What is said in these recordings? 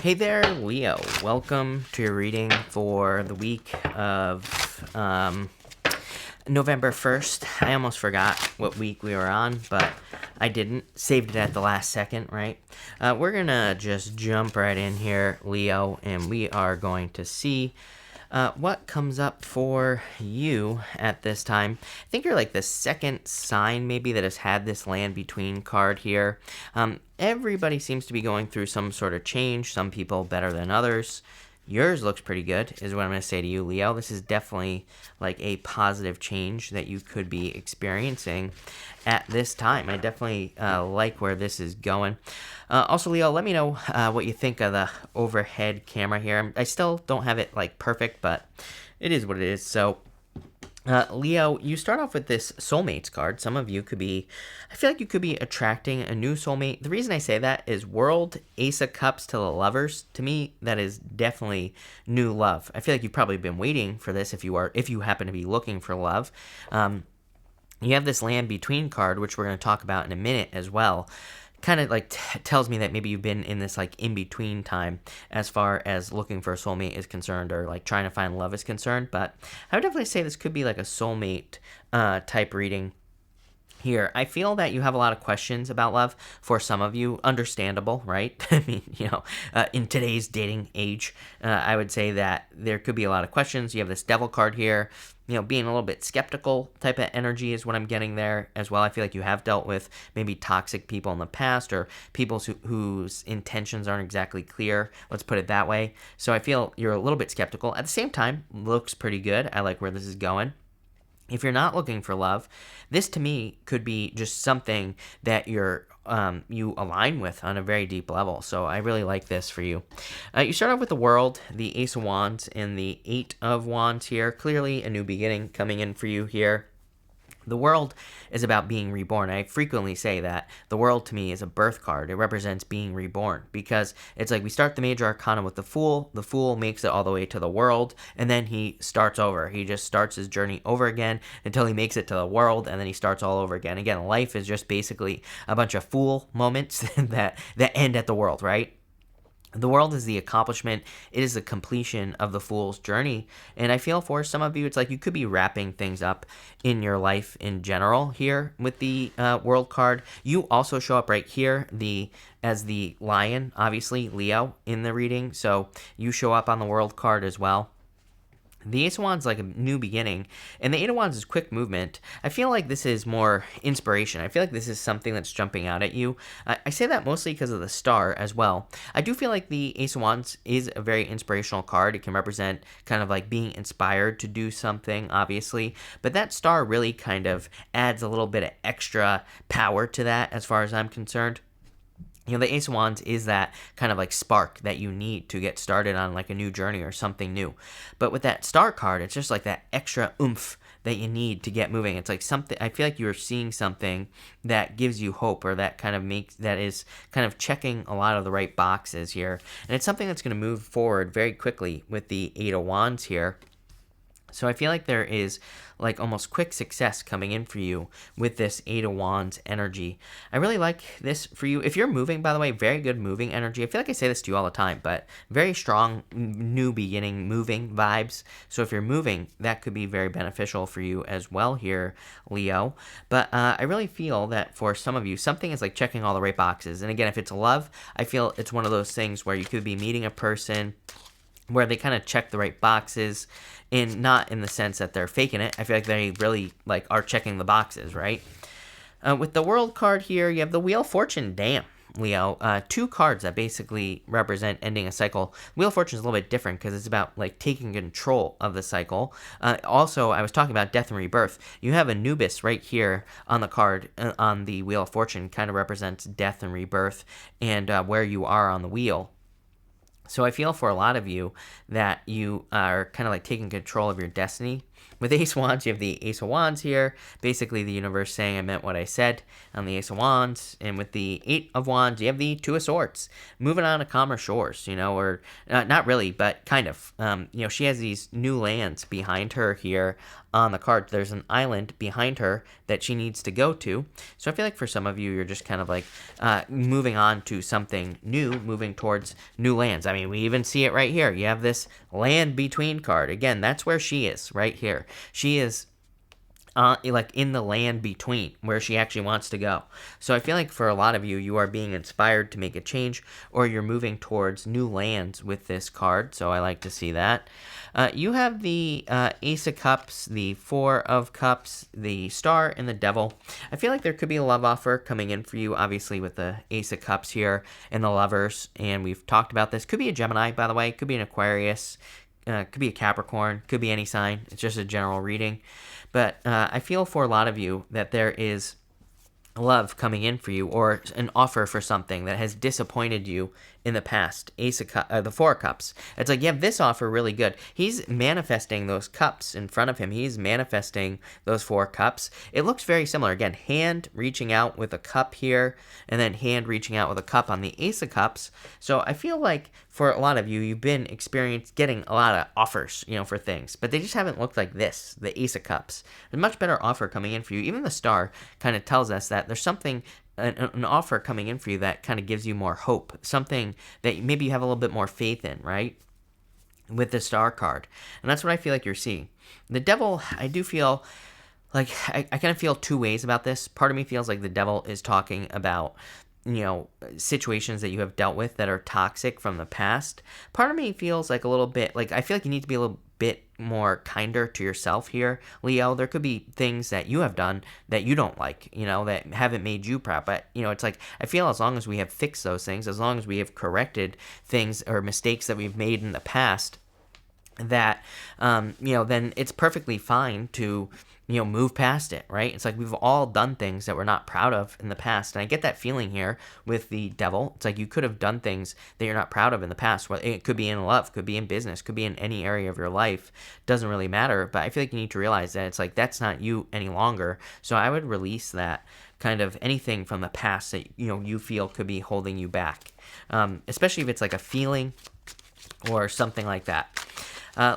Hey there, Leo. Welcome to your reading for the week of November 1st. I almost forgot what week we were on, but I didn't. Saved it at the last second, right? We're going to just jump right in here, Leo, and we are going to see what comes up for you at this time. I think you're like the second sign maybe that has had this land between card here. Everybody seems to be going through some sort of change, some people better than others. Yours looks pretty good, is what I'm going to say to you, Leo. This is definitely like a positive change that you could be experiencing at this time. I definitely like where this is going. Also, Leo, let me know what you think of the overhead camera here. I still don't have it like perfect, but it is what it is. So, Leo, you start off with this soulmates card. Some of you could be, I feel like you could be attracting a new soulmate. The reason I say that is World, Ace of Cups to the Lovers. To me, that is definitely new love. I feel like you've probably been waiting for this if you happen to be looking for love. You have this land between card, which we're going to talk about in a minute as well. Kind of like tells me that maybe you've been in this like in between time as far as looking for a soulmate is concerned, or like trying to find love is concerned. But I would definitely say this could be like a soulmate type reading here. I feel that you have a lot of questions about love. For some of you, understandable, right? I mean, in today's dating age, I would say that there could be a lot of questions. You have this devil card here. Being a little bit skeptical type of energy is what I'm getting there as well. I feel like you have dealt with maybe toxic people in the past, or people whose intentions aren't exactly clear. Let's put it that way. So I feel you're a little bit skeptical. At the same time, looks pretty good. I like where this is going. If you're not looking for love, this to me could be just something that you align with on a very deep level. So I really like this for you. You start off with the World, the Ace of Wands, and the Eight of Wands here. Clearly a new beginning coming in for you here. The World is about being reborn. I frequently say that the World to me is a birth card. It represents being reborn, because it's like we start the major arcana with the Fool. The Fool makes it all the way to the World, and then he starts over. He just starts his journey over again until he makes it to the World, and then he starts all over again. Again, life is just basically a bunch of Fool moments that end at the World, right? The World is the accomplishment. It is the completion of the Fool's journey. And I feel for some of you, it's like you could be wrapping things up in your life in general here with the World card. You also show up right here as the Lion, obviously, Leo, in the reading. So you show up on the World card as well. The Ace of Wands is like a new beginning, and the Eight of Wands is quick movement. I feel like this is more inspiration. I feel like this is something that's jumping out at you. I say that mostly because of the star as well. I do feel like the Ace of Wands is a very inspirational card. It can represent kind of like being inspired to do something, obviously, but that star really kind of adds a little bit of extra power to that as far as I'm concerned. The Ace of Wands is that kind of like spark that you need to get started on like a new journey or something new. But with that star card, it's just like that extra oomph that you need to get moving. It's like something, I feel like you're seeing something that gives you hope, or that kind of that is kind of checking a lot of the right boxes here. And it's something that's going to move forward very quickly with the Eight of Wands here. So I feel like there is like almost quick success coming in for you with this Eight of Wands energy. I really like this for you. If you're moving, by the way, very good moving energy. I feel like I say this to you all the time, but very strong new beginning moving vibes. So if you're moving, that could be very beneficial for you as well here, Leo. But I really feel that for some of you, something is like checking all the right boxes. And again, if it's love, I feel it's one of those things where you could be meeting a person where they kind of check the right boxes, and not in the sense that they're faking it. I feel like they really like are checking the boxes, right? With the World card here, you have the Wheel of Fortune. Damn, Leo. Two cards that basically represent ending a cycle. Wheel of Fortune is a little bit different because it's about like taking control of the cycle. Also, I was talking about death and rebirth. You have Anubis right here on the card on the Wheel of Fortune, kind of represents death and rebirth, and where you are on the wheel. So I feel for a lot of you that you are kind of like taking control of your destiny With Ace of Wands, you have the Ace of Wands here. Basically, the universe saying I meant what I said on the Ace of Wands. And with the Eight of Wands, you have the Two of Swords. Moving on to calmer shores, or not really, but kind of. She has these new lands behind her here on the card. There's an island behind her that she needs to go to. So I feel like for some of you, you're just kind of like moving on to something new, moving towards new lands. I mean, we even see it right here. You have this land between card. Again, that's where she is right here. She is like in the land between where she actually wants to go. So I feel like for a lot of you, you are being inspired to make a change, or you're moving towards new lands with this card. So I like to see that. You have the Ace of Cups, the Four of Cups, the Star, and the Devil. I feel like there could be a love offer coming in for you, obviously with the Ace of Cups here and the Lovers. And we've talked about this. Could be a Gemini, by the way. Could be an Aquarius. Could be a Capricorn. Could be any sign. It's just a general reading. But I feel for a lot of you that there is love coming in for you, or an offer for something that has disappointed you in the past. The Four of Cups. It's like, you have this offer really good. He's manifesting those cups in front of him. He's manifesting those Four Cups. It looks very similar. Again, hand reaching out with a cup here, and then hand reaching out with a cup on the Ace of Cups. So I feel like for a lot of you, you've been getting a lot of offers, for things, but they just haven't looked like this, the Ace of Cups. A much better offer coming in for you. Even the Star kind of tells us that there's something, an offer coming in for you that kind of gives you more hope, something that maybe you have a little bit more faith in, right? With the Star card. And that's what I feel like you're seeing. The Devil, I do feel like I kind of feel two ways about this. Part of me feels like the Devil is talking about situations that you have dealt with that are toxic from the past. Part of me feels like a little bit like I feel like you need to be a little bit more kinder to yourself here, Leo. There could be things that you have done that you don't like, that haven't made you proud. But, it's like I feel as long as we have fixed those things, as long as we have corrected things or mistakes that we've made in the past, that, then it's perfectly fine to move past it, right? It's like we've all done things that we're not proud of in the past. And I get that feeling here with the Devil. It's like you could have done things that you're not proud of in the past. Well, it could be in love, could be in business, could be in any area of your life. Doesn't really matter. But I feel like you need to realize that it's like that's not you any longer. So I would release that kind of anything from the past that, you feel could be holding you back. Especially if it's like a feeling or something like that.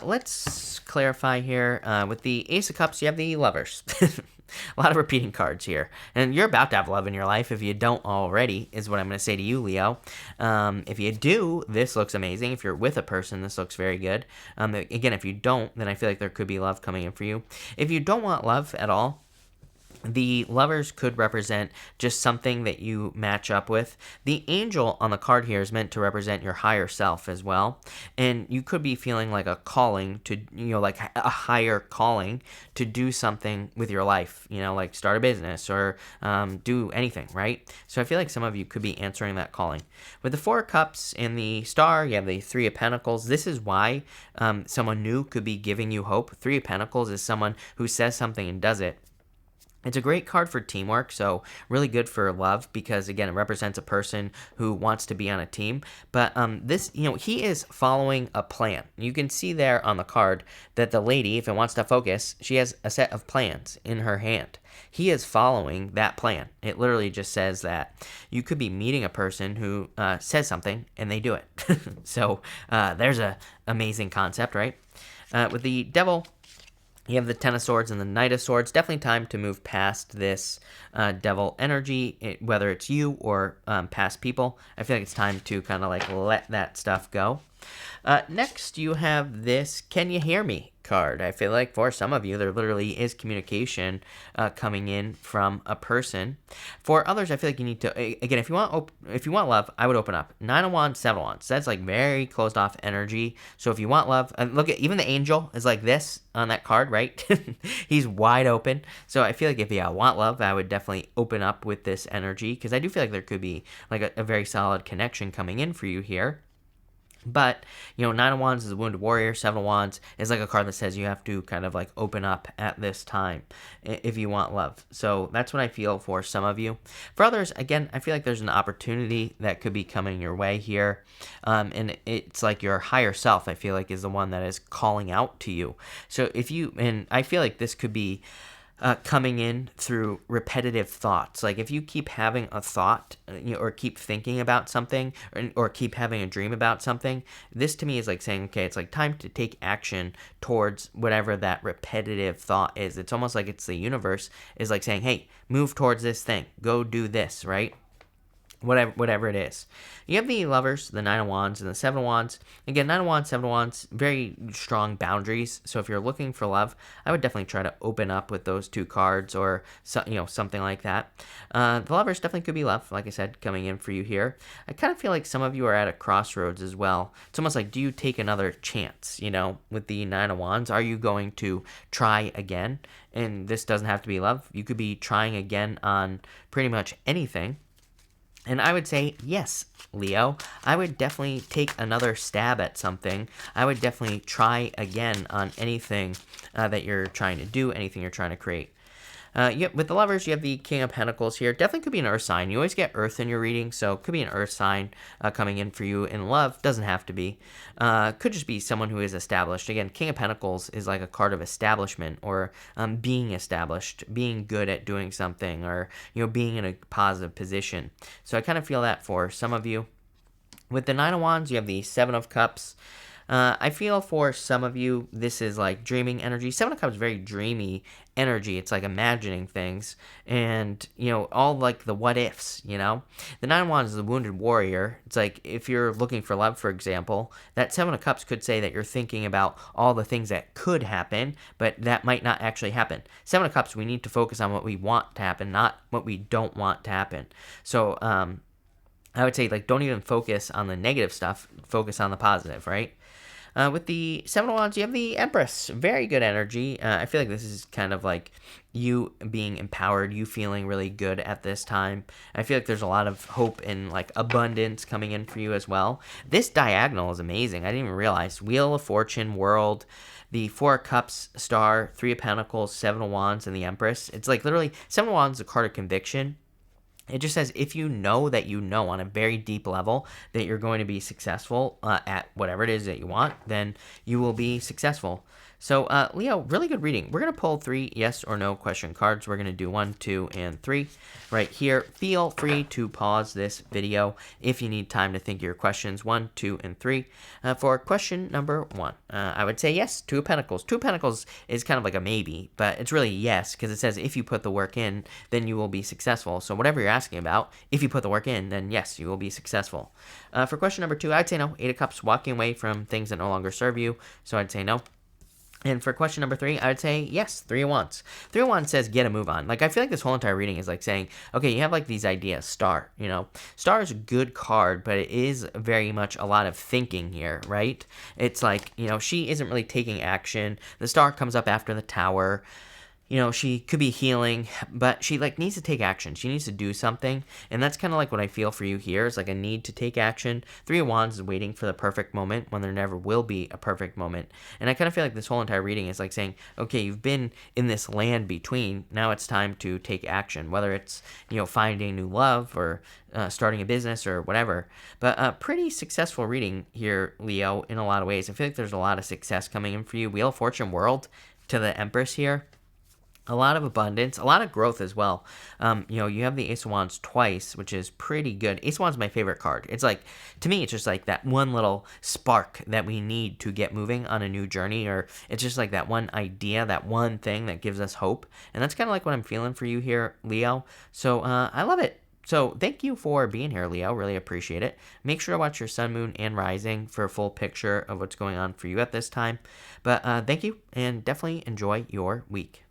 Let's clarify here. With the Ace of Cups, you have the Lovers. A lot of repeating cards here. And you're about to have love in your life if you don't already, is what I'm going to say to you, Leo. If you do, this looks amazing. If you're with a person, this looks very good. Again, if you don't, then I feel like there could be love coming in for you. If you don't want love at all, the Lovers could represent just something that you match up with. The Angel on the card here is meant to represent your higher self as well. And you could be feeling like a calling to, like a higher calling to do something with your life, like start a business or do anything, right? So I feel like some of you could be answering that calling. With the Four of Cups and the Star, you have the Three of Pentacles. This is why someone new could be giving you hope. Three of Pentacles is someone who says something and does it. It's a great card for teamwork, so really good for love because, again, it represents a person who wants to be on a team. But this, he is following a plan. You can see there on the card that the lady, if it wants to focus, she has a set of plans in her hand. He is following that plan. It literally just says that you could be meeting a person who says something and they do it. So there's a amazing concept, right? With the Devil, you have the Ten of Swords and the Knight of Swords. Definitely time to move past this Devil energy, whether it's you or past people. I feel like it's time to kind of like let that stuff go. Next, you have this Can You Hear Me card. I feel like for some of you, there literally is communication coming in from a person. For others, I feel like you need to, again, if you want love, I would open up. 9 of Wands, 7 of Wands. That's like very closed off energy. So if you want love, look at even the Angel is like this on that card, right? He's wide open. So I feel like if you want love, I would definitely open up with this energy because I do feel like there could be like a very solid connection coming in for you here. But, Nine of Wands is a wounded warrior. Seven of Wands is like a card that says you have to kind of like open up at this time if you want love. So that's what I feel for some of you. For others, again, I feel like there's an opportunity that could be coming your way here. And it's like your higher self, I feel like, is the one that is calling out to you. So and I feel like this could be coming in through repetitive thoughts. Like if you keep having a thought, or keep thinking about something, or keep having a dream about something, this to me is like saying, okay, it's like time to take action towards whatever that repetitive thought is. It's almost like it's the universe is like saying, hey, move towards this thing, go do this, right? Whatever it is. You have the Lovers, the Nine of Wands, and the Seven of Wands. Again, Nine of Wands, Seven of Wands, very strong boundaries. So if you're looking for love, I would definitely try to open up with those two cards, or something like that. The Lovers definitely could be love, like I said, coming in for you here. I kind of feel like some of you are at a crossroads as well. It's almost like, do you take another chance? With the Nine of Wands, are you going to try again? And this doesn't have to be love. You could be trying again on pretty much anything. And I would say, yes, Leo, I would definitely take another stab at something. I would definitely try again on anything that you're trying to do, anything you're trying to create. With the Lovers, you have the King of Pentacles here. Definitely could be an Earth sign. You always get Earth in your reading, so it could be an Earth sign coming in for you in love. Doesn't have to be. Could just be someone who is established. Again, King of Pentacles is like a card of establishment, or being established, being good at doing something, or being in a positive position. So I kind of feel that for some of you. With the Nine of Wands, you have the Seven of Cups. I feel for some of you, this is like dreaming energy. Seven of Cups, very dreamy energy. It's like imagining things, and all like the what ifs. The Nine of Wands is the wounded warrior. It's like if you're looking for love, for example, that Seven of Cups could say that you're thinking about all the things that could happen, but that might not actually happen. Seven of Cups, we need to focus on what we want to happen, not what we don't want to happen. So I would say, like, don't even focus on the negative stuff. Focus on the positive, right? With the Seven of Wands, you have the Empress. Very good energy. I feel like this is kind of like you being empowered, you feeling really good at this time. I feel like there's a lot of hope and like abundance coming in for you as well. This diagonal is amazing. I didn't even realize. Wheel of Fortune, World, the Four of Cups, Star, Three of Pentacles, Seven of Wands, and the Empress. It's like literally, Seven of Wands is a card of conviction. It just says if you know that on a very deep level that you're going to be successful at whatever it is that you want, then you will be successful. So, Leo, really good reading. We're going to pull 3 yes or no question cards. We're going to do 1, 2, and 3 right here. Feel free to pause this video if you need time to think of your questions 1, 2, and 3. For question number 1, I would say yes, Two of Pentacles. Two of Pentacles is kind of like a maybe, but it's really yes, because it says if you put the work in, then you will be successful. So whatever you're asking about, if you put the work in, then yes, you will be successful. For question number 2, I'd say no. Eight of Cups, walking away from things that no longer serve you. So I'd say no. And for question number 3, I would say yes, Three of Wands. Three of Wands says get a move on. Like, I feel like this whole entire reading is like saying, okay, you have like these ideas. Star, Star is a good card, but it is very much a lot of thinking here, right? It's like, she isn't really taking action. The Star comes up after the Tower. She could be healing, but she like needs to take action. She needs to do something. And that's kind of like what I feel for you here. It's like a need to take action. Three of Wands is waiting for the perfect moment when there never will be a perfect moment. And I kind of feel like this whole entire reading is like saying, okay, you've been in this land between. Now it's time to take action, whether it's, finding new love or starting a business or whatever. But a pretty successful reading here, Leo, in a lot of ways. I feel like there's a lot of success coming in for you. Wheel of Fortune, World to the Empress here. A lot of abundance, a lot of growth as well. You have the Ace of Wands twice, which is pretty good. Ace of Wands is my favorite card. It's like, to me, it's just like that one little spark that we need to get moving on a new journey, or it's just like that one idea, that one thing that gives us hope. And that's kind of like what I'm feeling for you here, Leo. So I love it. So thank you for being here, Leo. Really appreciate it. Make sure to watch your sun, moon, and rising for a full picture of what's going on for you at this time. But thank you, and definitely enjoy your week.